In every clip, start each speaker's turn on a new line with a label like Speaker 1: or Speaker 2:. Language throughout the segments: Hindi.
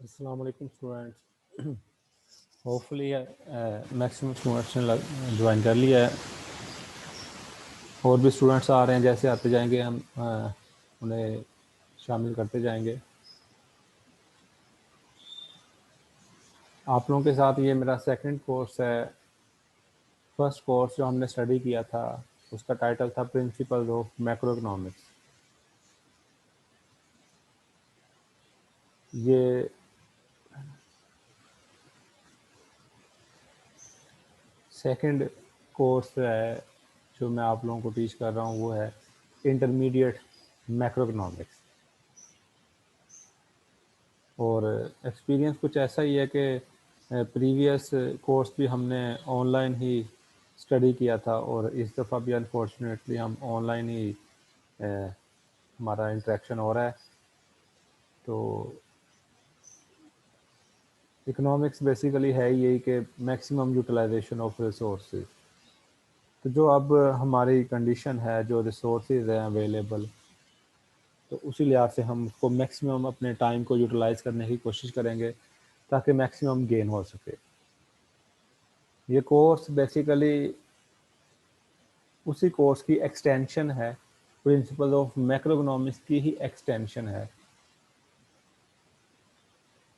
Speaker 1: Assalamu alaikum students. Hopefully maximum students ने ज्वाइन कर लिया है और भी स्टूडेंट्स आ रहे हैं। जैसे आते जाएंगे हम उन्हें शामिल करते जाएंगे। आप लोगों के साथ ये मेरा सेकंड कोर्स है। फर्स्ट कोर्स जो हमने स्टडी किया था उसका टाइटल था प्रिंसिपल ऑफ मैक्रो इकोनॉमिक्स। ये सेकंड कोर्स है जो मैं आप लोगों को टीच कर रहा हूँ, वो है इंटरमीडिएट मैक्रो इकोनॉमिक्स। और एक्सपीरियंस कुछ ऐसा ही है कि प्रीवियस कोर्स भी हमने ऑनलाइन ही स्टडी किया था और इस दफ़ा भी अनफॉर्चुनेटली हम ऑनलाइन ही हमारा इंटरेक्शन हो रहा है। तो इकोनॉमिक्स बेसिकली है यही कि मैक्सिमम यूटिलाइजेशन ऑफ रिसोर्सेज। तो जो अब हमारी कंडीशन है, जो रिसोर्सेज हैं अवेलेबल, तो उसी लिहाज से हम उसको मैक्सिमम अपने टाइम को यूटिलाइज करने की कोशिश करेंगे ताकि मैक्सिमम गेन हो सके। ये कोर्स बेसिकली उसी कोर्स की एक्सटेंशन है, प्रिंसिपल ऑफ मैक्रोइकोनॉमिक्स की ही एक्सटेंशन है।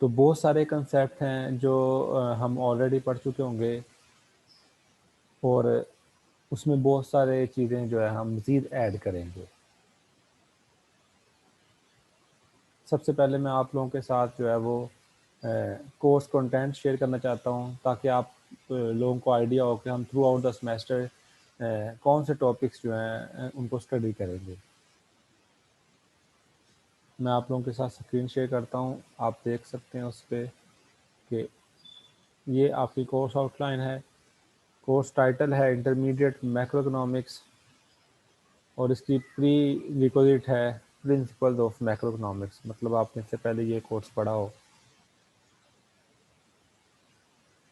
Speaker 1: तो बहुत सारे कंसेप्ट हैं जो हम ऑलरेडी पढ़ चुके होंगे और उसमें बहुत सारे चीज़ें जो है हम मज़ीद ऐड करेंगे। सबसे पहले मैं आप लोगों के साथ जो है वो कोर्स कंटेंट शेयर करना चाहता हूं ताकि आप लोगों को आइडिया हो कि हम थ्रू आउट द सेमेस्टर कौन से टॉपिक्स जो हैं उनको स्टडी करेंगे। मैं आप लोगों के साथ स्क्रीन शेयर करता हूं, आप देख सकते हैं उस पर कि ये आपकी कोर्स आउटलाइन है। कोर्स टाइटल है इंटरमीडिएट मैक्रो इकोनॉमिक्स और इसकी प्री रिक्विजिट है प्रिंसिपल्स ऑफ मैक्रो इकोनॉमिक्स। मतलब आपने इससे पहले ये कोर्स पढ़ा हो।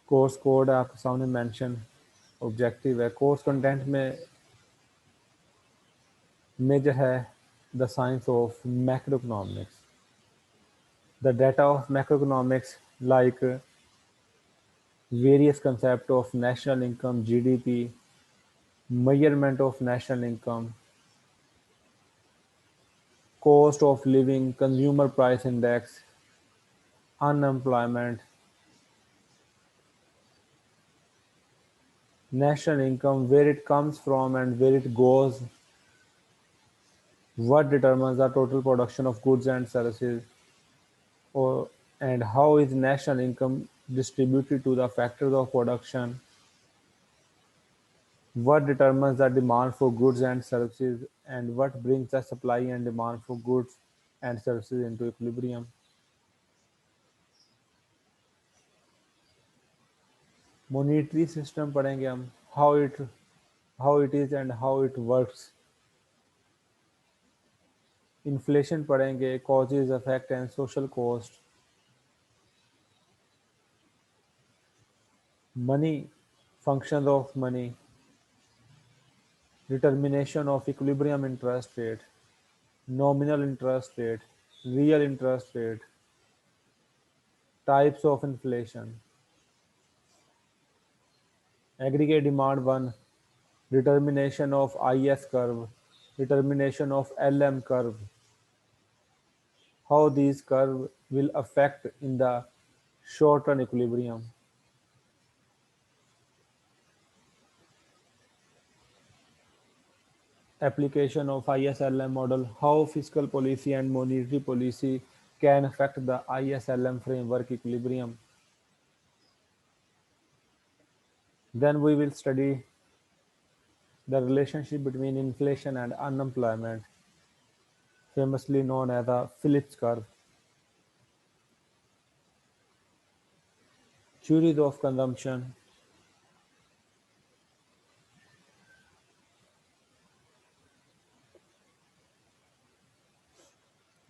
Speaker 1: कोर्स कोड आपके सामने मेंशन, ऑब्जेक्टिव है। कोर्स कंटेंट में मेजर है the science of macro economics, the data of macro economics like various concept of national income, GDP, measurement of national income, cost of living, consumer price index, unemployment, national income, where it comes from and where it goes, what determines the total production of goods and services, or, and how is national income distributed to the factors of production, what determines the demand for goods and services, and what brings the supply and demand for goods and services into equilibrium. Monetary system पढ़ेंगे हम, how it is and how it works. Inflation पढ़ेंगे, causes, effect and social cost. Money, functions of money, determination of equilibrium interest rate, nominal interest rate, real interest rate, types of inflation, aggregate demand one, determination of IS curve, determination of LM curve, how these curve will affect in the short run equilibrium. Application of ISLM model, how fiscal policy and monetary policy can affect the ISLM framework equilibrium. Then we will study the relationship between inflation and unemployment, famously known as the Phillips curve. Theories of consumption,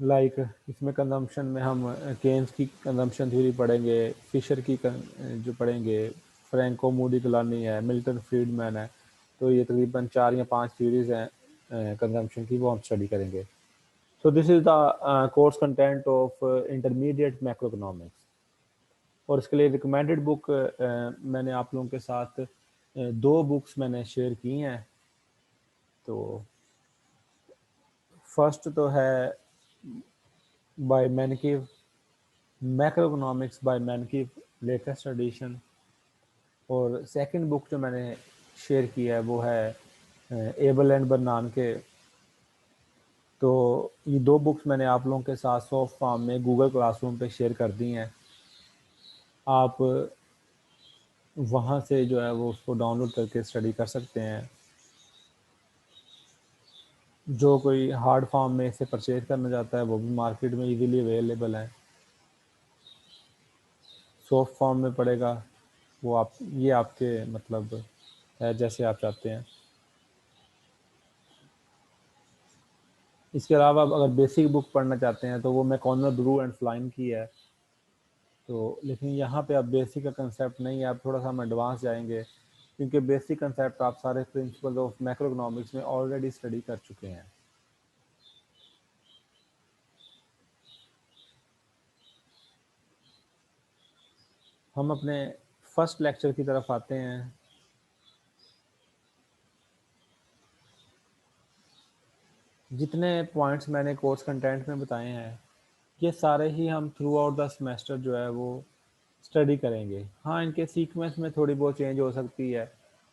Speaker 1: like इसमें कंजम्पशन में हम केन्स की कंजम्पशन थ्योरी पढ़ेंगे, फिशर की जो पढ़ेंगे, फ्रैंको मूडी गलानी है, मिल्टन फ्रीडमैन है। तो ये तकरीबन 4 या 5 थ्योरीज हैं कंजम्पशन की, वो हम स्टडी करेंगे। So this is the course content of intermediate macro economics. और इसके लिए रिकमेंडेड बुक मैंने आप लोगों के साथ दो बुक्स मैंने शेयर की हैं। तो फर्स्ट तो है by Mankiw, macroeconomics by Mankiw, latest edition. और सेकंड बुक जो मैंने शेयर किया है वो है एबल एंड बर्नान के। तो ये दो बुक्स मैंने आप लोगों के साथ सॉफ्ट फॉर्म में गूगल क्लासरूम पे शेयर कर दी हैं। आप वहाँ से जो है वो उसको डाउनलोड करके स्टडी कर सकते हैं। जो कोई हार्ड फॉर्म में इसे परचेज करना चाहता है वो भी मार्केट में इजीली अवेलेबल है। सॉफ्ट फॉर्म में पड़ेगा वो आप, ये आपके मतलब है जैसे आप चाहते हैं। इसके अलावा अगर बेसिक बुक पढ़ना चाहते हैं तो वो मैकॉनर, ब्रू एंड फ्लाइन की है। तो लेकिन यहाँ पे अब बेसिक का कंसेप्ट नहीं है, अब थोड़ा सा हम एडवांस जाएंगे, क्योंकि बेसिक कंसेप्ट आप सारे प्रिंसिपल ऑफ मैक्रो इकोनॉमिक्स में ऑलरेडी स्टडी कर चुके हैं। हम अपने फर्स्ट लेक्चर की तरफ आते हैं। जितने पॉइंट्स मैंने कोर्स कंटेंट में बताए हैं ये सारे ही हम थ्रू आउट द सेमेस्टर जो है वो स्टडी करेंगे। हाँ, इनके सीक्वेंस में थोड़ी बहुत चेंज हो सकती है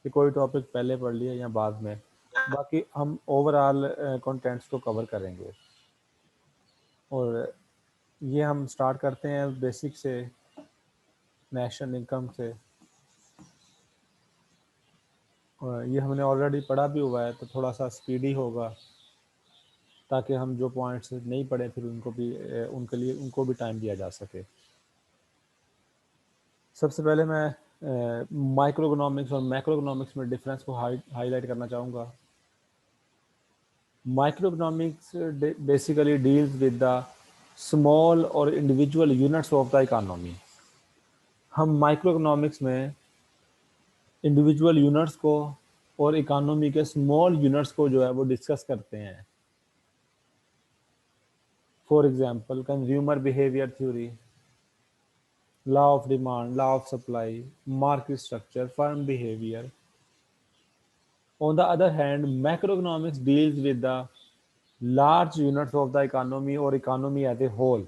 Speaker 1: कि कोई टॉपिक पहले पढ़ लिया या बाद में, बाकी हम ओवरऑल कंटेंट्स को कवर करेंगे। और ये हम स्टार्ट करते हैं बेसिक से, नेशनल इनकम से। और ये हमने ऑलरेडी पढ़ा भी हुआ है तो थोड़ा सा स्पीडी होगा, ताकि हम जो पॉइंट्स नहीं पढ़े फिर उनको भी उनके लिए उनको भी टाइम दिया जा सके। सबसे पहले मैं माइक्रो इकोनॉमिक्स और मैक्रो इकोनॉमिक्स में डिफरेंस को हाईलाइट करना चाहूँगा। Microeconomics basically deals with the small और individual units of the economy. हम माइक्रो इकोनॉमिक्स में इंडिविजुअल यूनिट्स को और इकोनॉमी के स्मॉल यूनिट्स को जो है वो डिस्कस करते हैं। For example consumer behaviour theory, law of demand, law of supply, market structure, firm behavior. On the other hand, macroeconomics deals with the large units of the economy or economy as a whole.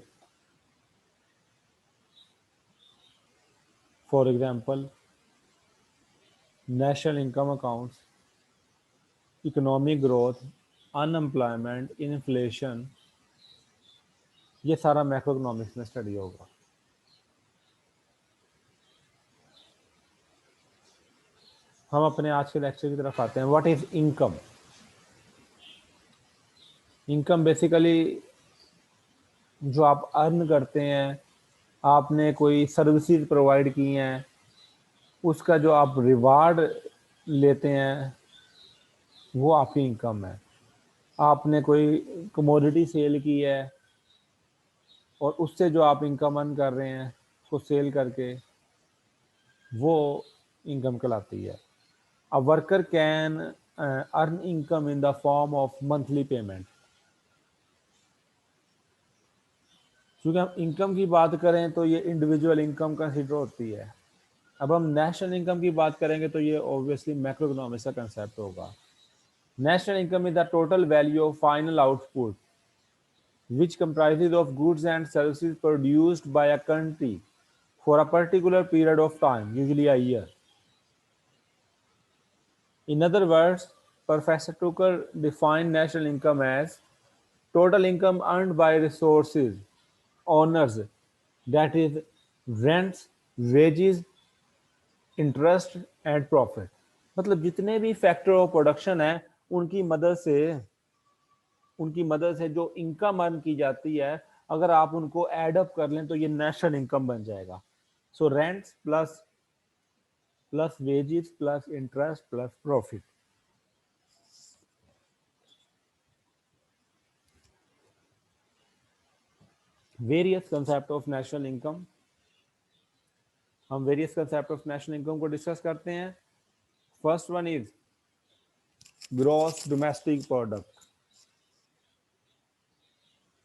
Speaker 1: For example, national income accounts, economic growth, unemployment, inflation, ये सारा मैक्रो इकोनॉमिक्स में स्टडी होगा। हम अपने आज के लेक्चर की तरफ आते हैं। What is income? Income basically जो आप अर्न करते हैं, आपने कोई सर्विसेज प्रोवाइड की हैं, उसका जो आप रिवार्ड लेते हैं वो आपकी इनकम है। आपने कोई कमोडिटी सेल की है और उससे जो आप इनकम अर्न कर रहे हैं उसको सेल करके, वो इनकम कहलाती है। A worker can earn income in the form of monthly payment. क्योंकि हम इनकम की बात करें तो ये इंडिविजुअल इनकम कंसिडर होती है। अब हम नेशनल इनकम की बात करेंगे तो ये ऑब्वियसली मैक्रो इकोनॉमिक्स का कंसेप्ट होगा। National income is the total value of final output, which comprises of goods and services produced by a country for a particular period of time, usually a year. In other words, Professor Tucker defined national income as total income earned by resources owners, that is, rents, wages, interest and profit। मतलब जितने भी फैक्टर ऑफ प्रोडक्शन है उनकी मदद से जो इनकम अर्न की जाती है, अगर आप उनको एड अप कर लें तो ये नेशनल इनकम बन जाएगा। So rents plus wages plus interest plus profit. Various concept of national income. हम various concept of national income को डिस्कस करते हैं। First one is gross domestic product.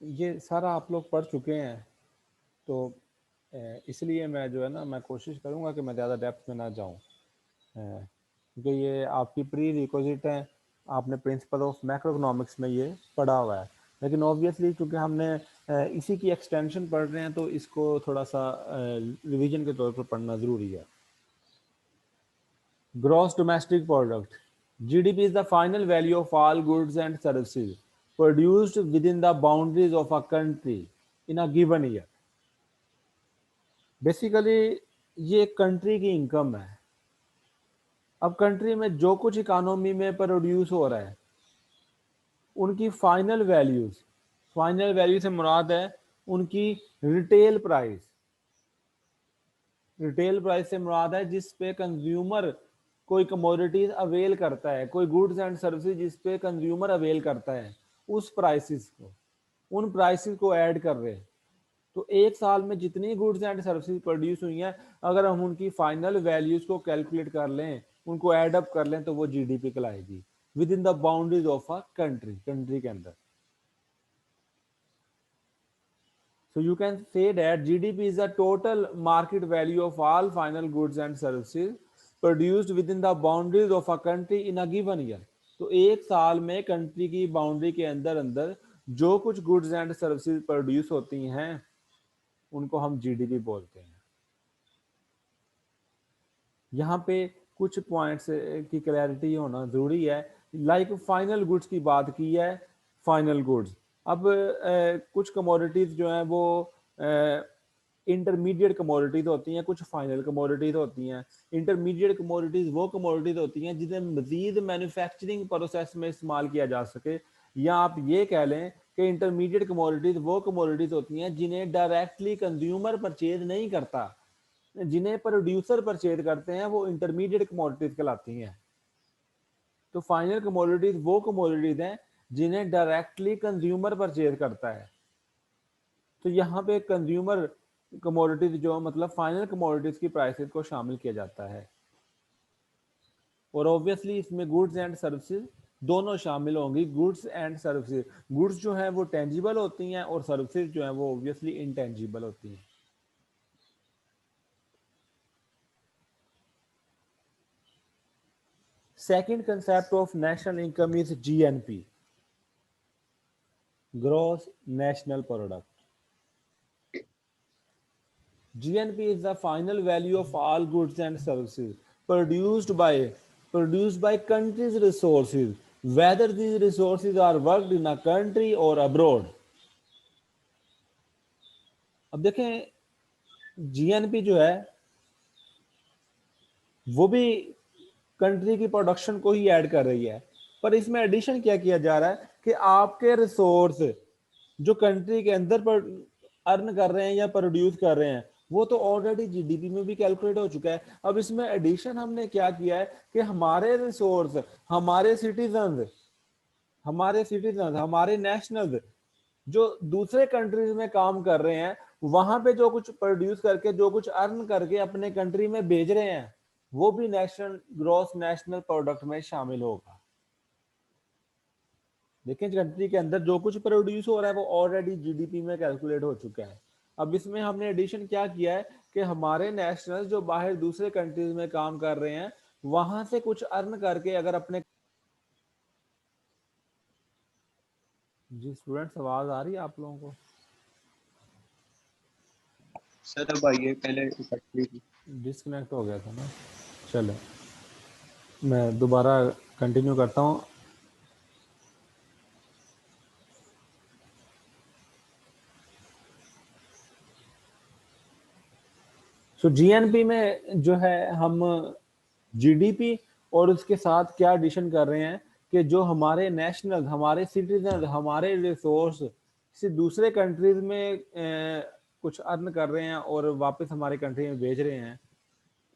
Speaker 1: ये सारा आप लोग पढ़ चुके हैं, तो इसलिए मैं जो है ना, मैं कोशिश करूँगा कि मैं ज़्यादा डेप्थ में ना जाऊँ, क्योंकि ये आपकी प्री रिक्विजिट है, आपने प्रिंसिपल ऑफ मैक्रो इकोनॉमिक्स में ये पढ़ा हुआ है। लेकिन ऑब्वियसली क्योंकि हमने इसी की एक्सटेंशन पढ़ रहे हैं, तो इसको थोड़ा सा रिवीजन के तौर पर पढ़ना ज़रूरी है। Gross domestic product. GDP is the final value of all goods and services produced within the boundaries of a country in a given year. Basically ये कंट्री की इनकम है। अब कंट्री में जो कुछ इकोनॉमी में प्रोड्यूस हो रहा है, उनकी फाइनल वैल्यू से मुराद है उनकी रिटेल प्राइस। रिटेल प्राइस से मुराद है जिस पे कंज्यूमर कोई कमोडिटीज अवेल करता है, कोई गुड्स एंड सर्विसेज जिस पे कंज्यूमर अवेल करता है, उस प्राइसेस को, उन प्राइसेस को ऐड कर रहे हैं। तो एक साल में जितनी गुड्स एंड सर्विसेज प्रोड्यूस हुई हैं, अगर हम उनकी फाइनल वैल्यूज को कैलकुलेट कर लें, उनको एड अप कर लें, तो वो जीडीपी कहलाएगी within the boundaries of a country के अंदर। So you can say that GDP is the total market value of all final goods and services produced within the boundaries of a country in a given year. तो एक साल में कंट्री की बाउंड्री के अंदर अंदर जो कुछ गुड्स एंड सर्विसेज प्रोड्यूस होती हैं, उनको हम जीडीपी बोलते हैं। यहाँ पे कुछ पॉइंट्स की क्लैरिटी होना जरूरी है। लाइक फाइनल गुड्स की बात की है, फाइनल गुड्स। अब कुछ कमोडिटीज जो हैं वो इंटरमीडिएट कमोडिटीज होती हैं, कुछ फाइनल कमोडिटीज होती हैं। इंटरमीडिएट कमोडिटीज वो कमोडिटीज होती हैं जिन्हें मजीद मैन्युफैक्चरिंग प्रोसेस में इस्तेमाल किया जा सके, या आप ये कह लें कि इंटरमीडिएट कमोडिटीज वो कमोडिटीज होती हैं जिन्हें डायरेक्टली कंज्यूमर परचेज नहीं करता, जिन्हें प्रोड्यूसर परचेज करते हैं, वो इंटरमीडिएट कमोडिटीज कहलाती हैं। तो फाइनल कमोडिटीज वो कमोडिटीज हैं जिन्हें डायरेक्टली कंज्यूमर परचेज करता है। तो यहाँ पे कंज्यूमर कमोडिटीज जो मतलब फाइनल कमोडिटीज की प्राइसेस को शामिल किया जाता है, और ऑब्वियसली इसमें गुड्स एंड सर्विसेज दोनों शामिल होंगी। गुड्स एंड सर्विसेज, गुड्स जो है वो टेंजिबल होती हैं और सर्विसेज जो है वो ऑब्वियसली इनटेंजिबल होती हैं। Second concept of national income is GNP, gross national product. GNP is the final value of all goods and services produced by country's resources, whether these resources are worked in a country or abroad. अब देखें जीएनपी जो है वो भी कंट्री की प्रोडक्शन को ही ऐड कर रही है, पर इसमें एडिशन क्या किया जा रहा है कि आपके रिसोर्स जो कंट्री के अंदर पर अर्न कर रहे हैं या प्रोड्यूस कर रहे हैं, वो तो ऑलरेडी जीडीपी में भी कैलकुलेट हो चुका है। अब इसमें एडिशन हमने क्या किया है कि हमारे रिसोर्स, हमारे सिटीजन, हमारे नेशनल जो दूसरे कंट्रीज में काम कर रहे हैं, वहां पे जो कुछ प्रोड्यूस करके, जो कुछ अर्न करके अपने कंट्री में भेज रहे हैं, वो भी नेशनल ग्रॉस नेशनल प्रोडक्ट में शामिल होगा। देखिए कंट्री के अंदर जो कुछ प्रोड्यूस हो रहा है वो ऑलरेडी जीडीपी में कैलकुलेट हो चुका है। अब इसमें हमने एडिशन क्या किया है कि हमारे नेशनल जो बाहर दूसरे कंट्रीज में काम कर रहे हैं, वहां से कुछ अर्न करके अगर अपने, जी स्टूडेंट्स आवाज आ रही है आप लोगों को?
Speaker 2: सर अब आइए, पहले
Speaker 1: डिस्कनेक्ट हो गया था ना। चलो मैं दोबारा कंटिन्यू करता हूँ। सो जीएनपी में जो है हम जीडीपी और उसके साथ क्या एडिशन कर रहे हैं कि जो हमारे नेशनल, हमारे सिटीजन, हमारे रिसोर्स से दूसरे कंट्रीज में कुछ अर्न कर रहे हैं और वापस हमारे कंट्री में भेज रहे हैं,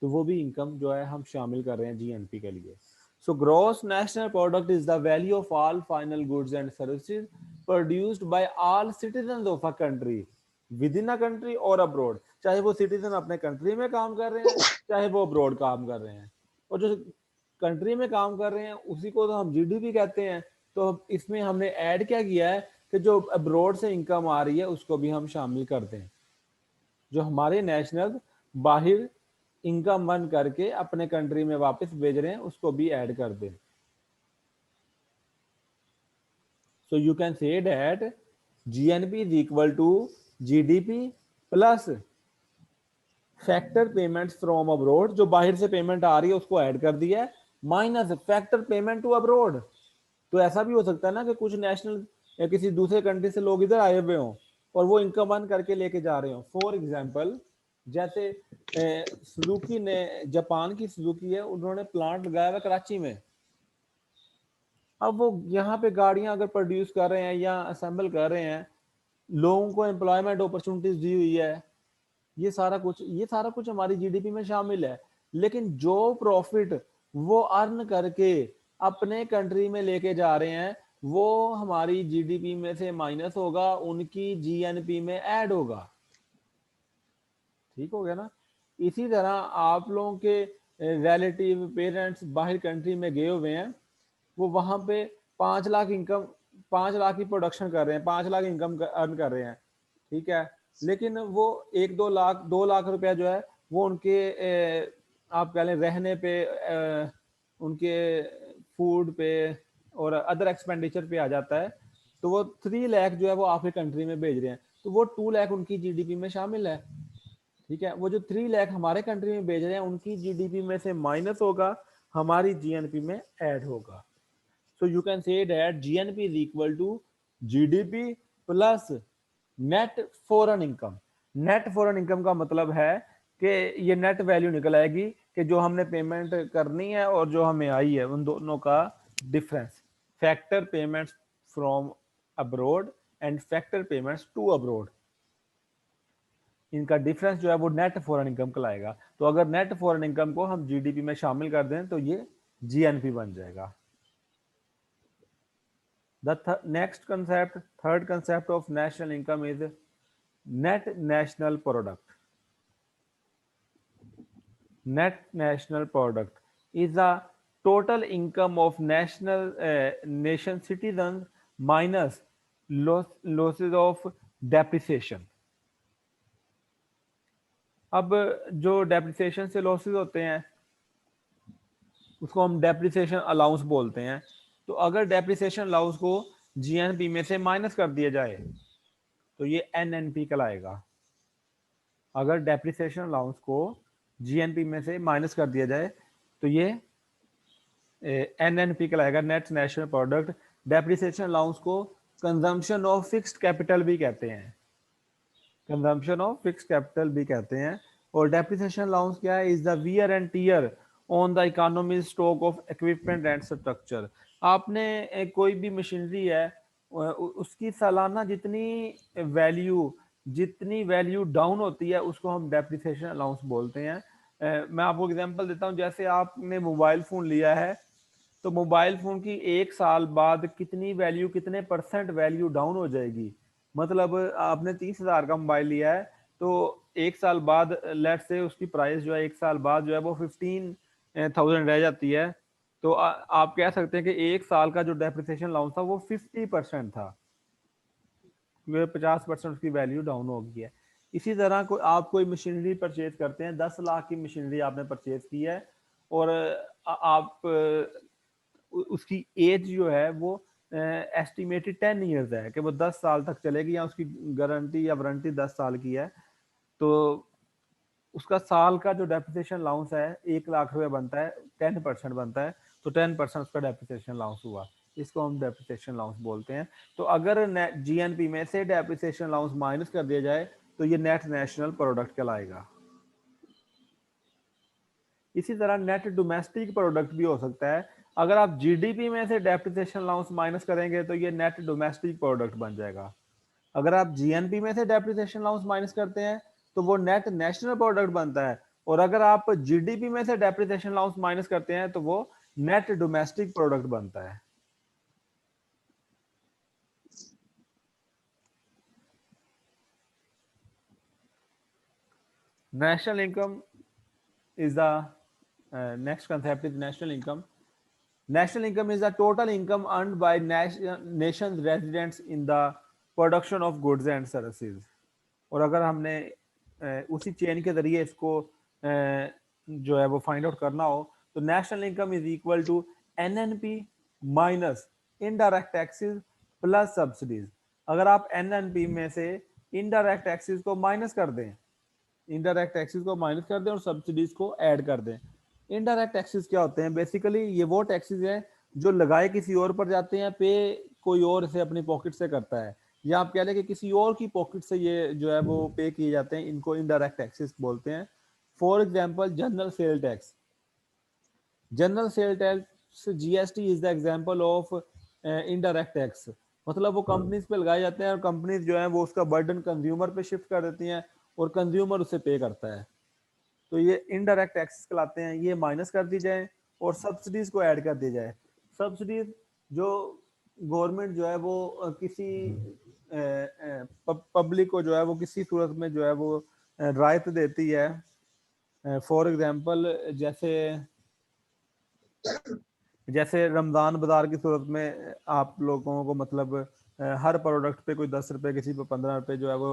Speaker 1: तो वो भी इनकम जो है हम शामिल कर रहे हैं जीएनपी के लिए। So gross national product is the value of all final goods and services produced by all citizen of a country with in a country और अब्रॉड। चाहे वो सिटीजन अपने कंट्री में काम कर रहे हैं, चाहे वो अब्रॉड काम कर रहे हैं। और जो कंट्री में काम कर रहे हैं उसी को तो हम जीडीपी कहते हैं। तो इसमें हमने ऐड क्या किया है कि जो अब्रोड से इनकम आ रही है उसको भी हम शामिल कर दें, जो हमारे नेशनल बाहर इनकम अर्न करके अपने कंट्री में वापस भेज रहे हैं उसको भी ऐड कर दें। So you can say that GNP is equal to GDP plus factor payments from abroad, जो बाहर से पेमेंट आ रही है उसको ऐड कर दिया है, minus factor payment to abroad. तो ऐसा भी हो सकता है ना कि कुछ नेशनल या किसी दूसरे कंट्री से लोग इधर आए हुए हों और वो इनकम अर्न करके लेके जा रहे हो। फॉर एग्जाम्पल जैसे सुजुकी ने, जापान की सुजुकी है, उन्होंने प्लांट लगाया हुआ कराची में। अब वो यहाँ पे गाड़ियां अगर प्रोड्यूस कर रहे हैं या असेंबल कर रहे हैं, लोगों को एम्प्लॉयमेंट अपॉर्चुनिटीज दी हुई है, ये सारा कुछ हमारी जीडीपी में शामिल है। लेकिन जो प्रॉफिट वो अर्न करके अपने कंट्री में लेके जा रहे हैं वो हमारी जीडीपी में से माइनस होगा, उनकी जीएनपी में ऐड होगा। ठीक हो गया ना। इसी तरह आप लोगों के रिलेटिव पेरेंट्स बाहर कंट्री में गए हुए हैं, वो वहां पे 5 लाख की प्रोडक्शन कर रहे हैं, 5 लाख इनकम अर्न कर रहे हैं, ठीक है। लेकिन वो 2 लाख रुपया जो है वो उनके आप कह लें रहने पे, उनके फूड पे और अदर एक्सपेंडिचर पे आ जाता है। तो वो 3 लाख जो है वो आपकी कंट्री में भेज रहे हैं, तो वो 2 लाख उनकी जीडीपी में शामिल है। ठीक है, वो जो 3 लाख हमारे कंट्री में भेज रहे हैं उनकी जीडीपी में से माइनस होगा, हमारी जीएनपी में ऐड होगा। So you can say that GNP is equal to GDP plus net foreign income। Net foreign income का मतलब है कि ये नेट वैल्यू निकल आएगी कि जो हमने पेमेंट करनी है और जो हमें आई है उन दोनों का difference. Factor payments from abroad and factor payments to abroad, इनका डिफरेंस जो है वो नेट फॉरेन इनकम कहलाएगा। तो अगर नेट फॉरेन इनकम को हम जीडीपी में शामिल कर दें तो ये जीएनपी बन जाएगा। The next concept, third concept of national income is net national product. Net national product is the total income of nation citizens minus losses of depreciation। अब जो डेप्रिसिएशन से लॉसेस होते हैं उसको हम डेप्रिसिएशन अलाउंस बोलते हैं। तो अगर डेप्रिसिएशन अलाउंस को जीएनपी में से माइनस कर दिया जाए तो ये एनएनपी कहलाएगा। अगर डेप्रिसिएशन अलाउंस को जीएनपी में से माइनस कर दिया जाए तो ये एनएनपी कहलाएगा, net national product. Depreciation allowance को कंजम्पशन ऑफ फिक्स्ड कैपिटल भी कहते हैं, कंजम्पशन ऑफ फिक्स्ड कैपिटल भी कहते हैं। और डेप्रिसिएशन अलाउंस क्या है? Is the wear and tear on the economy stock of equipment and structure. आपने कोई भी मशीनरी है उसकी सालाना जितनी वैल्यू डाउन होती है उसको हम डेप्रिसिएशन अलाउंस बोलते हैं। मैं आपको एग्जांपल देता हूं, जैसे आपने मोबाइल फोन लिया है तो मोबाइल फोन की 1 साल बाद कितनी वैल्यू, कितने % वैल्यू डाउन हो जाएगी। मतलब आपने 30,000 का मोबाइल लिया है तो 1 साल बाद लेट से उसकी प्राइस जो है 1 साल बाद जो है वो 15,000 रह जाती है। तो आप कह सकते हैं कि 1 साल का जो डेप्रिसिएशन अलाउंस था वो 50% था, 50% उसकी वैल्यू डाउन हो गई है। इसी तरह आप कोई मशीनरी परचेज करते हैं, 10 लाख की मशीनरी आपने परचेज की है और आप उसकी एज जो है वो एस्टिमेटेड 10 ईयर्स है कि वो 10 साल तक चलेगी, या उसकी गारंटी या वारंटी 10 साल की है। तो उसका साल का जो डेप्रिसिएशन अलाउंस है 1 लाख रुपए बनता है, 10% बनता है, तो 10% उसका डेप्रिसिएशन अलाउंस हुआ, इसको हम डेप्रिसिएशन अलाउंस बोलते हैं। तो अगर जीएनपी में से डेप्रिसिएशन अलाउंस माइनस कर दिया जाए तो ये नेट नेशनल प्रोडक्ट कहलाएगा। इसी तरह नेट डोमेस्टिक प्रोडक्ट भी हो सकता है। अगर आप जीडीपी में से डेप्रिसिएशन अलाउंस माइनस करेंगे तो ये नेट डोमेस्टिक प्रोडक्ट बन जाएगा। अगर आप जीएनपी में से डेप्रिसिएशन अलाउंस माइनस करते हैं तो वो नेट नेशनल प्रोडक्ट बनता है, और अगर आप जीडीपी में से डेप्रिसिएशन अलाउंस माइनस करते हैं तो वो नेट डोमेस्टिक प्रोडक्ट बनता है। National income is the next concept is national income. National income is the total income earned by nation's residents in the production of goods and services. और अगर हमने उसी चेन के जरिए इसको जो है वो फाइंड आउट करना हो तो national income is equal to NNP minus indirect taxes plus subsidies. अगर आप एनएनपी में से इनडायरेक्ट टैक्सेस को माइनस कर दें, इनडायरेक्ट टैक्सेस को माइनस कर दें और सब्सिडीज को ऐड कर दें। इनडायरेक्ट टैक्सेस क्या होते हैं? बेसिकली ये वो टैक्सेस हैं जो लगाए किसी और पर जाते हैं, पे कोई और इसे अपनी पॉकेट से करता है, या आप कह लें कि किसी और की पॉकेट से ये जो है वो पे किए जाते हैं, इनको इनडायरेक्ट टैक्सेस बोलते हैं। For example general sale tax, general sale tax GST is the example of indirect tax. मतलब वो कंपनीज पे लगाए जाते हैं और कंपनीज जो है वो उसका बर्डन कंज्यूमर पे शिफ्ट कर देती हैं और कंज्यूमर उसे पे करता है। तो ये इनडायरेक्ट टैक्सेस कहलाते हैं। ये माइनस कर दी जाए और सब्सिडीज को ऐड कर दी जाए। सब्सिडीज जो गवर्नमेंट जो है वो किसी पब्लिक को जो है वो किसी सूरत में जो है वो रायत देती है। फॉर एग्जांपल जैसे जैसे रमजान बाजार की सूरत में आप लोगों को मतलब हर प्रोडक्ट पे कोई 10 रुपए, किसी पे 15 रुपए जो है वो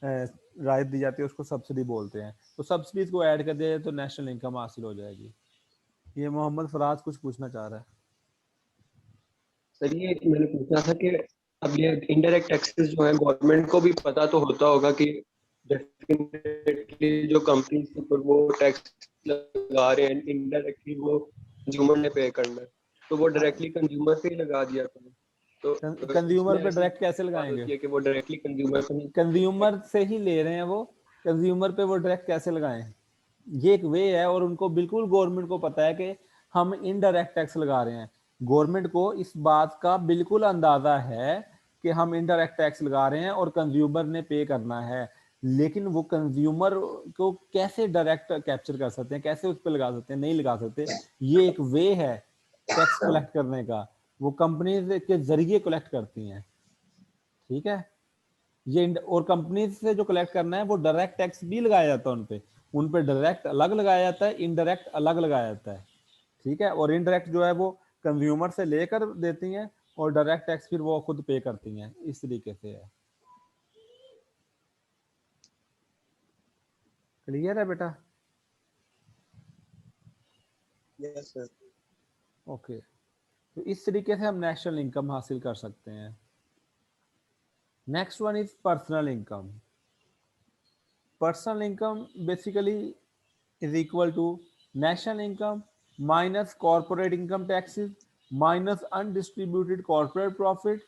Speaker 1: रायत दी जाती है, उसको सब्सिडी बोलते हैं। तो सब्सिडीज को ऐड कर दिया तो नेशनल इनकम हासिल हो जाएगी। ये मोहम्मद फराज कुछ पूछना चाह रहा है।
Speaker 2: सर ये मैंने पूछना था कि अब ये इनडायरेक्ट टैक्सेस जो है गवर्नमेंट को भी पता तो होता होगा कि डेफिनेटली जो कंपनीज के ऊपर वो टैक्स लगा रहे हैं इनडायरेक्टली वो कंज्यूमर ने पे करना है, तो वो डायरेक्टली कंज्यूमर पे ही लगा दिया करें। तो
Speaker 1: कंज्यूमर
Speaker 2: इसमें
Speaker 1: पे
Speaker 2: ऐसी
Speaker 1: डायरेक्ट कैसे
Speaker 2: बात
Speaker 1: लगाएंगे?
Speaker 2: होती है कि वो डायरेक्टली कंज्यूमर पे
Speaker 1: कंज्यूमर से ही ले रहे हैं वो, कंज्यूमर पे वो डायरेक्ट कैसे लगाएं? ये एक वे है और उनको बिल्कुल गवर्नमेंट को पता है कि हम इनडायरेक्ट टैक्स लगा रहे हैं। गवर्नमेंट को इस बात का बिल्कुल अंदाजा है कि हम इनडायरेक्ट टैक्स लगा रहे हैं और कंज्यूमर ने पे करना है, लेकिन वो कंज्यूमर को कैसे डायरेक्ट कैप्चर कर सकते हैं, कैसे उस पर लगा सकते हैं? नहीं लगा सकते। ये एक वे है टैक्स कलेक्ट करने का, वो कंपनी के जरिए कलेक्ट करती हैं। ठीक है, ये और कंपनी से जो कलेक्ट करना है वो डायरेक्ट टैक्स भी लगाया जाता है उन पे डायरेक्ट अलग लगाया जाता है, इनडायरेक्ट अलग लगाया जाता है। ठीक है, और इनडायरेक्ट जो है वो कंज्यूमर से लेकर देती हैं और डायरेक्ट टैक्स फिर वो खुद पे करती हैं। इस तरीके से है। क्लियर है बेटा?
Speaker 2: Yes sir.
Speaker 1: ओके, तो इस तरीके से हम नेशनल इनकम हासिल कर सकते हैं। Next one is personal income. Personal income basically is equal to national income minus corporate income taxes minus undistributed corporate profit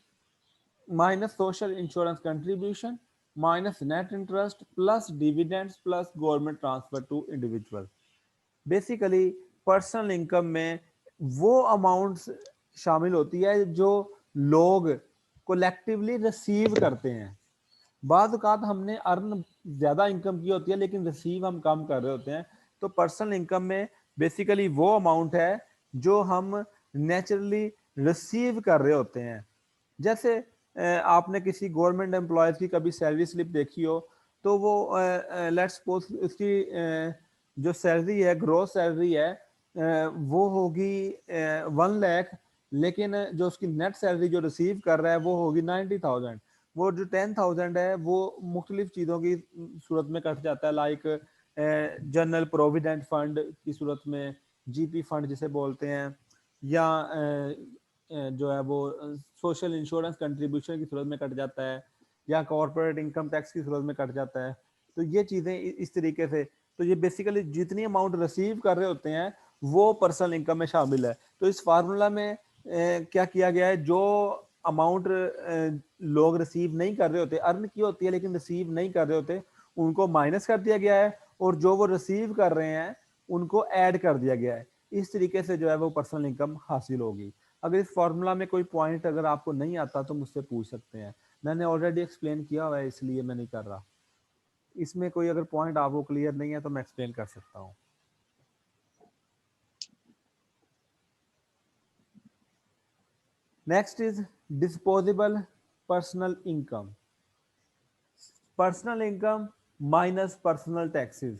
Speaker 1: minus social insurance contribution minus net interest plus dividends plus government transfer to individual। Basically personal income में वो अमाउंट्स शामिल होती है जो लोग कोलेक्टिवली रिसीव करते हैं। बाद औकात हमने अर्न ज्यादा इनकम की होती है लेकिन रिसीव हम कम कर रहे होते हैं। तो पर्सनल इनकम में बेसिकली वो अमाउंट है जो हम नेचुरली रिसीव कर रहे होते हैं। जैसे आपने किसी गवर्नमेंट एम्प्लॉयज की कभी सैलरी स्लिप देखी हो तो वो लेट्स सपोज उसकी जो सैलरी है, ग्रोस सैलरी है, वो होगी 1 लाख, लेकिन जो उसकी नेट सैलरी जो रिसीव कर रहा है वो होगी 90,000। वो जो 10,000 है वो मुख्तलिफ चीज़ों की सूरत में कट जाता है, लाइक जनरल प्रोविडेंट फंड की सूरत में, जीपी फंड जिसे बोलते हैं, या जो है वो सोशल इंश्योरेंस कंट्रीब्यूशन की सूरत में कट जाता है, या कॉर्पोरेट इनकम टैक्स की सूरत में कट जाता है। तो ये चीज़ें इस तरीके से, तो ये बेसिकली जितनी अमाउंट रिसीव कर रहे होते हैं वो पर्सनल इनकम में शामिल है। तो इस फार्मूला में क्या किया गया है, जो अमाउंट लोग रिसीव नहीं कर रहे होते, अर्न की होती है लेकिन रिसीव नहीं कर रहे होते, उनको माइनस कर दिया गया है, और जो वो रिसीव कर रहे हैं उनको ऐड कर दिया गया है। इस तरीके से जो है वो पर्सनल इनकम हासिल होगी। अगर इस फॉर्मूला में कोई पॉइंट अगर आपको नहीं आता तो मुझसे पूछ सकते हैं, मैंने ऑलरेडी एक्सप्लेन किया हुआ है इसलिए मैं नहीं कर रहा। इसमें कोई अगर पॉइंट आपको क्लियर नहीं है तो मैं एक्सप्लेन कर सकता हूँ। Next is disposable personal income. Personal income minus personal taxes.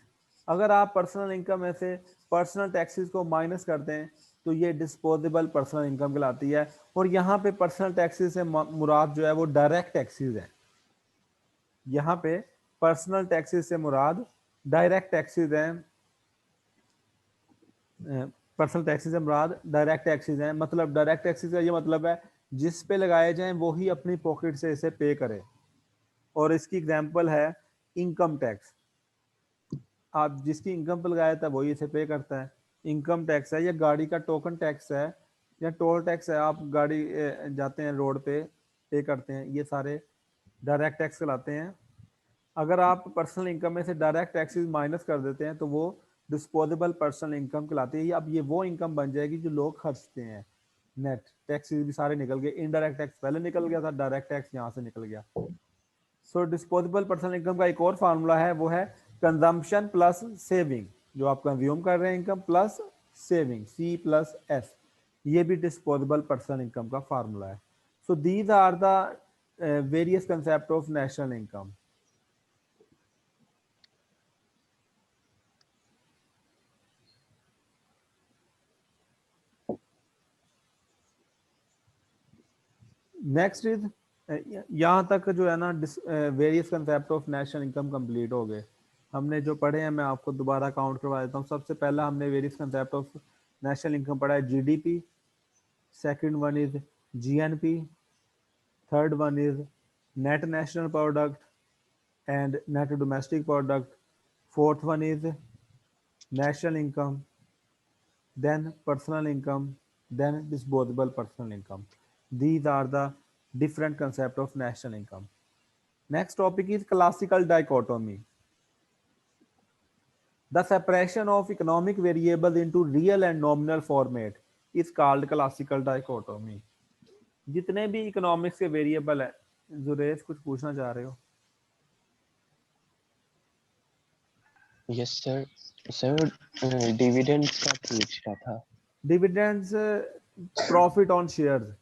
Speaker 1: अगर आप पर्सनल इनकम में से पर्सनल टैक्सेस को माइनस करते हैं तो ये डिस्पोजेबल पर्सनल इनकम कहलाती है। और यहाँ पे पर्सनल टैक्सेस से मुराद जो है वो डायरेक्ट टैक्सेस है। यहाँ पे पर्सनल टैक्सेस से मुराद डायरेक्ट टैक्सेस हैं, पर्सनल टैक्सेस से मुराद डायरेक्ट टैक्सेस हैं। मतलब डायरेक्ट टैक्सेस का ये मतलब है जिस पे लगाए जाएं वो ही अपनी पॉकेट से इसे पे करे। और इसकी एग्जांपल है इनकम टैक्स। आप जिसकी इनकम पे लगाया था वही इसे पे करता है। इनकम टैक्स है या गाड़ी का टोकन टैक्स है या टोल टैक्स है, आप गाड़ी जाते हैं रोड पे करते हैं, ये सारे डायरेक्ट टैक्स कहलाते हैं। अगर आप पर्सनल इनकम में से डायरेक्ट टैक्सेस माइनस कर देते हैं तो वो डिस्पोजेबल पर्सनल इनकम कहलाती है। अब ये वो इनकम बन जाएगी जो लोग खर्चते हैं। नेट टैक्सेस भी सारे निकल गए, इनडायरेक्ट टैक्स पहले निकल गया था, डायरेक्ट टैक्स यहाँ से निकल गया। सो डिस्पोजेबल पर्सनल इनकम का एक और फार्मूला है, वो है कंजम्पशन प्लस सेविंग। जो आप कंज्यूम कर रहे हैं income plus saving, C plus S, ये भी डिस्पोजेबल पर्सनल इनकम का फार्मूला है। So these are the various concept of national income. Next is, यहाँ तक जो है ना various concept of national income complete हो गए। हमने जो पढ़े हैं मैं आपको दोबारा काउंट करवा देता हूँ। सबसे पहला हमने various concept of national income पढ़ा है GDP, second one is GNP, third one is net national product and net domestic product, fourth one is national income, then personal income, then disposable personal income. These are the different concept of national income. Next topic is classical dichotomy. The separation of economic variables into real and nominal format is called classical dichotomy. जितने भी इकोनॉमिक्स के वेरिएबल है, जुरेश कुछ पूछना चाह रहे हो?
Speaker 3: Yes sir. सर डिविडेंड का पूछ रहा था।
Speaker 1: Dividends profit on shares.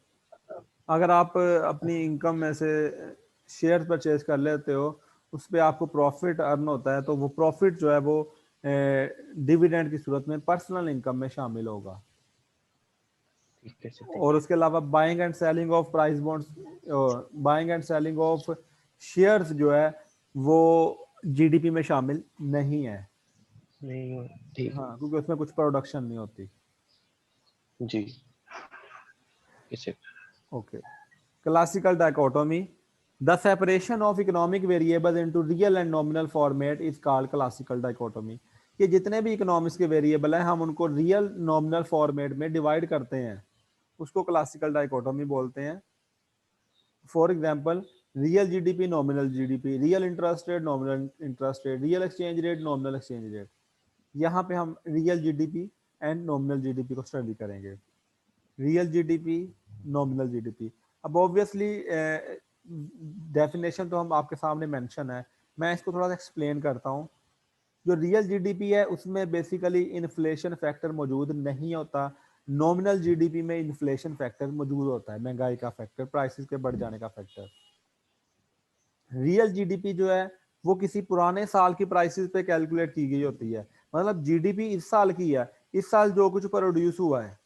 Speaker 1: अगर आप अपनी इनकम में से शेयर परचेज कर लेते हो, उस पर आपको प्रॉफिट अर्न होता है, तो वो प्रॉफिट जो है वो डिविडेंड की सूरत में पर्सनल इनकम में शामिल होगा।
Speaker 3: ठीक है सर।
Speaker 1: और उसके अलावा buying and selling of price bonds, buying and selling of shares जो है वो जीडीपी में शामिल नहीं है।
Speaker 3: नहीं हो, ठीक।
Speaker 1: हाँ, क्योंकि उसमें कुछ प्रोडक्शन नहीं होती।
Speaker 3: जी इसे
Speaker 1: okay, classical dichotomy. The separation of economic variables into real and nominal format is called classical dichotomy. ये जितने भी इकोनॉमिक्स के वेरिएबल हैं हम उनको रियल नॉमिनल फॉर्मेट में डिवाइड करते हैं, उसको क्लासिकल डाइकोटोमी बोलते हैं। For example, real GDP, nominal GDP, real interest rate, nominal interest rate, real exchange rate, nominal exchange rate. यहाँ पे हम real GDP and nominal GDP को स्टडी करेंगे। Real GDP, nominal GDP. अब ऑब्वियसली डेफिनेशन तो हम आपके सामने मेंशन है, मैं इसको थोड़ा सा एक्सप्लेन करता हूँ। जो रियल जीडीपी है उसमें बेसिकली इन्फ्लेशन फैक्टर मौजूद नहीं होता। नॉमिनल जीडीपी में इन्फ्लेशन फैक्टर मौजूद होता है, महंगाई का फैक्टर, प्राइसेस के बढ़ जाने का फैक्टर। रियल जीडीपी जो है वो किसी पुराने साल की प्राइसेस पे कैलकुलेट की गई होती है। मतलब जीडीपी इस साल की है, इस साल जो कुछ प्रोड्यूस हुआ है,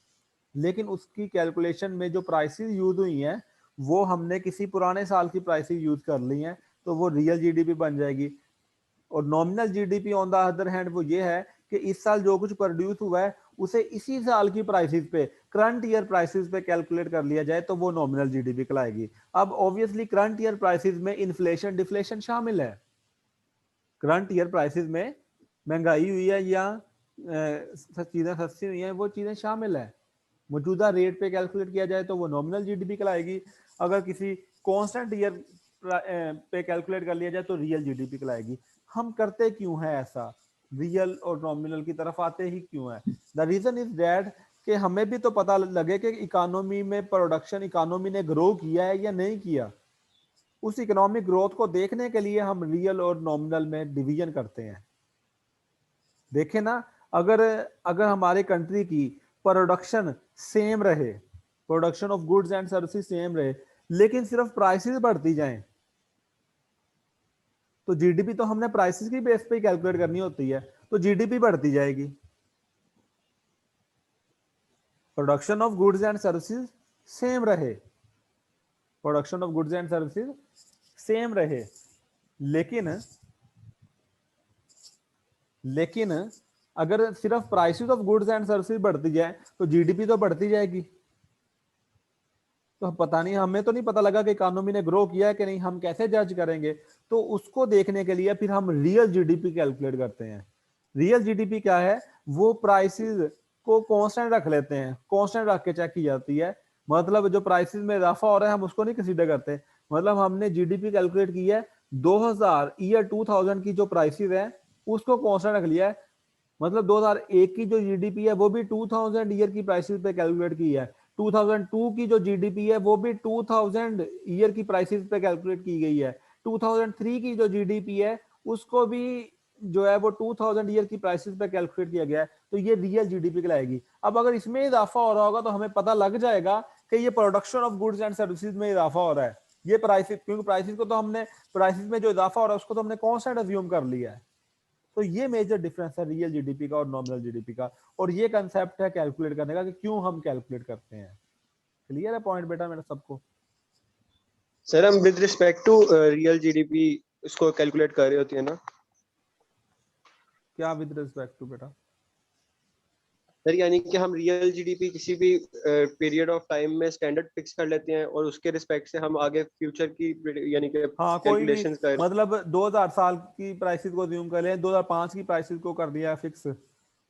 Speaker 1: लेकिन उसकी कैलकुलेशन में जो प्राइसेस यूज हुई हैं वो हमने किसी पुराने साल की प्राइसेस यूज कर ली हैं, तो वो रियल जीडीपी बन जाएगी। और nominal GDP on the other hand वो ये है कि इस साल जो कुछ प्रोड्यूस हुआ है उसे इसी साल की प्राइसेस पे, करंट ईयर प्राइसेस पे कैलकुलेट कर लिया जाए तो वो नॉमिनल जीडीपी कहलाएगी। अब ऑब्वियसली करंट ईयर प्राइसेस में इन्फ्लेशन डिफ्लेशन शामिल है। करंट ईयर प्राइसेस में महंगाई हुई है या चीजें सस्ती हुई हैं, वो चीजें शामिल है। मौजूदा रेट पे कैलकुलेट किया जाए तो वो नॉमिनल जीडीपी कहलाएगी। अगर किसी कांस्टेंट ईयर पे कैलकुलेट कर लिया जाए तो रियल जीडीपी कहलाएगी। हम करते क्यों है ऐसा, रियल और नॉमिनल की तरफ आते ही क्यों है? द रीजन इज दैट कि हमें भी तो पता लगे कि इकोनॉमी में प्रोडक्शन, इकोनॉमी ने ग्रो किया है या नहीं किया। उस इकोनॉमिक ग्रोथ को देखने के लिए हम रियल और नॉमिनल में डिवीजन करते हैं। देखें ना, अगर अगर हमारे कंट्री की प्रोडक्शन सेम रहे, production of goods and services same रहे, लेकिन सिर्फ प्राइसेस बढ़ती जाएं, तो जीडीपी तो हमने प्राइसेस की बेस पे कैलकुलेट करनी होती है, तो जीडीपी बढ़ती जाएगी। Production of goods and services same रहे, production of goods and services same रहे, लेकिन अगर सिर्फ prices of goods and services बढ़ती जाए तो जीडीपी तो बढ़ती जाएगी। तो पता नहीं, हमें तो नहीं पता लगा कि इकोनॉमी ने ग्रो किया है कि नहीं, हम कैसे जज करेंगे? तो उसको देखने के लिए फिर हम रियल जीडीपी कैलकुलेट करते हैं। रियल जीडीपी क्या है? वो प्राइसेस को कांस्टेंट रख लेते हैं, कांस्टेंट रख के चेक की जाती है। मतलब जो प्राइसेस में इजाफा हो रहा है हम उसको नहीं कंसीडर करते। मतलब हमने जीडीपी कैलकुलेट की है 2000 की जो प्राइसेस है उसको कांस्टेंट रख लिया है। मतलब 2001 की जो जीडीपी है वो भी 2000 ईयर की प्राइसेस पे कैलकुलेट की है। 2002 की जो जीडीपी है वो भी 2000 ईयर की प्राइसेस पे कैलकुलेट की गई है। 2003 की जो जीडीपी है उसको भी जो है वो 2000 ईयर की प्राइसेस पे कैलकुलेट किया गया है। तो ये रियल जीडीपी कहलाएगी। अब अगर इसमें इजाफा हो रहा होगा तो हमें पता लग जाएगा कि ये production of goods and services में इजाफा हो रहा है। ये प्राइसेस, क्योंकि प्राइसेस को तो हमने, प्राइसेस में जो इजाफा हो रहा है उसको तो हमने कांस्टेंट अज्यूम कर लिया है। तो ये मेजर डिफरेंस है रियल जीडीपी का और नॉमिनल जीडीपी का। और ये कंसेप्ट है कैलकुलेट करने का कि क्यों हम कैलकुलेट करते हैं। क्लियर है पॉइंट बेटा मेरा सबको?
Speaker 2: सर हम with respect to real GDP इसको कैलकुलेट कर रहे होती है ना
Speaker 1: क्या विद रिस्पेक्ट टू बेटा?
Speaker 2: सर, यानी कि हम रियल जीडीपी किसी भी पीरियड ऑफ टाइम में स्टैंडर्ड फिक्स कर लेते हैं और उसके रिस्पेक्ट से हम आगे फ्यूचर की यानी कि
Speaker 1: हाँ, कोई भी,
Speaker 2: कैलकुलेशंस कर।
Speaker 1: मतलब 2000 साल की प्राइसेस को ज्यूम कर लें, 2005 की प्राइसेस को कर दिया फिक्स,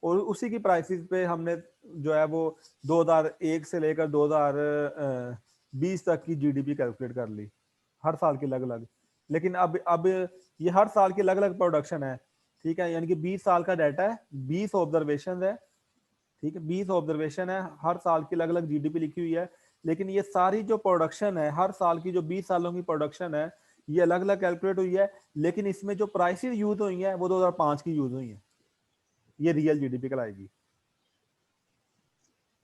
Speaker 1: और उसी की प्राइसेस पे हमने जो है वो 2001 से लेकर 2020 तक की जीडीपी कैलकुलेट कर ली, हर साल की अलग अलग। लेकिन अब ये हर साल की अलग अलग प्रोडक्शन है, ठीक है, यानी कि 20 साल का डाटा है, 20 ऑब्जर्वेशन है, ठीक है, 20 ऑब्जर्वेशन है, हर साल की अलग अलग जीडीपी लिखी हुई है। लेकिन ये सारी जो प्रोडक्शन है हर साल की, जो 20 सालों की प्रोडक्शन है, ये अलग अलग कैलकुलेट हुई है। लेकिन इसमें जो प्राइसेस यूज हुई है वो 2005 की यूज हुई है। ये रियल जीडीपी कहलाएगी।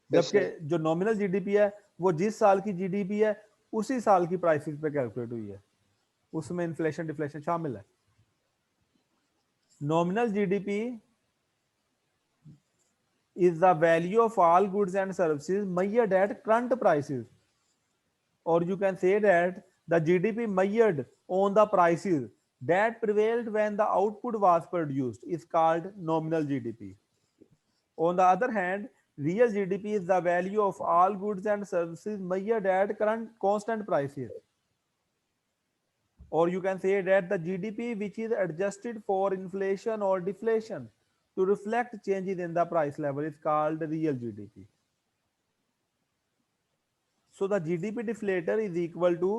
Speaker 1: जबकि जो नॉमिनल जीडीपी है वो जिस साल की जीडीपी है उसी साल की प्राइसेस पे कैलकुलेट हुई है, उसमें इन्फ्लेशन डिफ्लेशन शामिल है। Nominal GDP is the value of all goods and services measured at current prices, or you can say that the GDP measured on the prices that prevailed when the output was produced is called nominal GDP. On the other hand, real GDP is the value of all goods and services measured at current constant prices, or you can say that the GDP which is adjusted for inflation or deflation to reflect changes in the price level is called real GDP. So the GDP deflator is equal to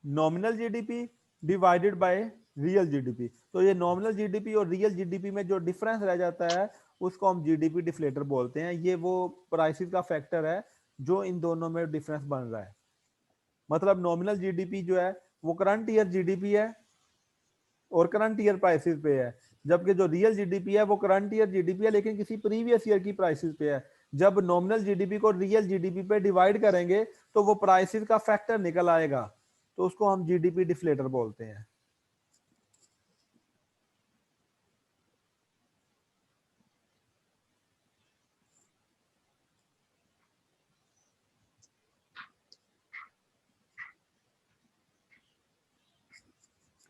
Speaker 1: nominal GDP divided by real GDP. तो ये nominal GDP और real GDP में जो difference रह जाता है उसको हम GDP deflator बोलते हैं। ये वो prices का factor है जो इन दोनों में difference बन रहा है। मतलब nominal GDP जो है वो current year GDP है और करंट ईयर प्राइसेस पे है, जबकि जो रियल जीडीपी है वो करंट ईयर जीडीपी है लेकिन किसी प्रीवियस ईयर की प्राइसेस पे है। जब नॉमिनल जीडीपी को रियल जीडीपी पे डिवाइड करेंगे तो वो प्राइसेस का फैक्टर निकल आएगा, तो उसको हम जीडीपी डिफ्लेटर बोलते हैं।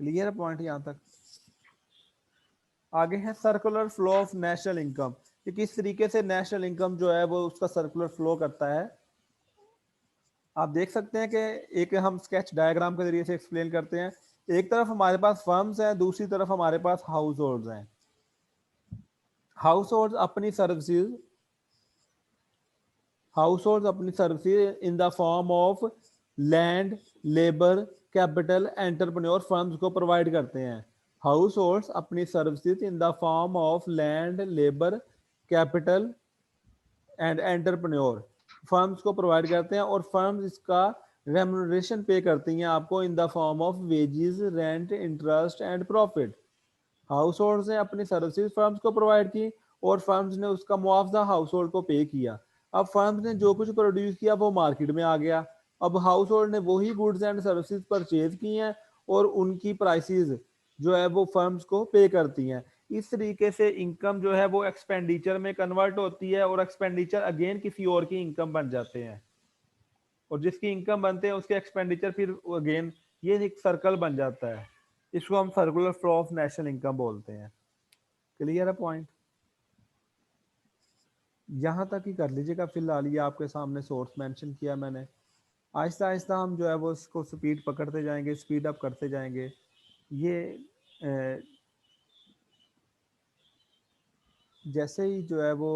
Speaker 1: क्लियर पॉइंट यहां तक? आगे है circular flow of national income, कि किस तरीके से नेशनल इनकम जो है वो उसका सर्कुलर फ्लो करता है। आप देख सकते हैं कि एक हम स्केच डायग्राम के जरिए से एक्सप्लेन करते हैं। एक तरफ हमारे पास फर्म्स हैं, दूसरी तरफ हमारे पास हाउस होल्ड्स हैं। हाउस होल्ड्स अपनी services in the form of land, labour, capital, entrepreneur firms को प्रोवाइड करते हैं। हाउस होल्ड्स अपनी services in the form of land, labour, capital and entrepreneur firms को प्रोवाइड करते हैं, और फर्म्स इसका रेम्यूनरेशन पे करती हैं आपको in the form of wages, rent, interest and profit. House hold ने अपनी सर्विसेज फर्म्स को प्रोवाइड की और फर्म्स ने उसका मुआवजा हाउस होल्ड को पे किया। अब फर्म्स ने जो कुछ प्रोड्यूस किया वो मार्केट में आ गया। अब हाउस होल्ड ने वही गुड्स एंड सर्विसेज परचेज की हैं और उनकी प्राइसेस जो है वो फर्म्स को पे करती हैं। इस तरीके से इनकम जो है वो एक्सपेंडिचर में कन्वर्ट होती है और एक्सपेंडिचर अगेन किसी और की इनकम बन जाते हैं, और जिसकी इनकम बनते हैं उसके एक्सपेंडिचर फिर अगेन, ये एक सर्कल बन जाता है। इसको हम circular flow of national income बोलते हैं। क्लियर है पॉइंट? यहाँ तक ही कर लीजिएगा फिलहाल, ये आपके सामने सोर्स मेंशन किया मैंने। आहिस्ता आहिस्ता हम जो है वो इसको स्पीड पकड़ते जाएंगे, स्पीड अप करते जाएंगे। ये जैसे ही जो है वो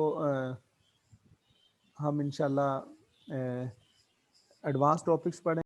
Speaker 1: हम इंशाल्लाह एडवांस टॉपिक्स पढ़ें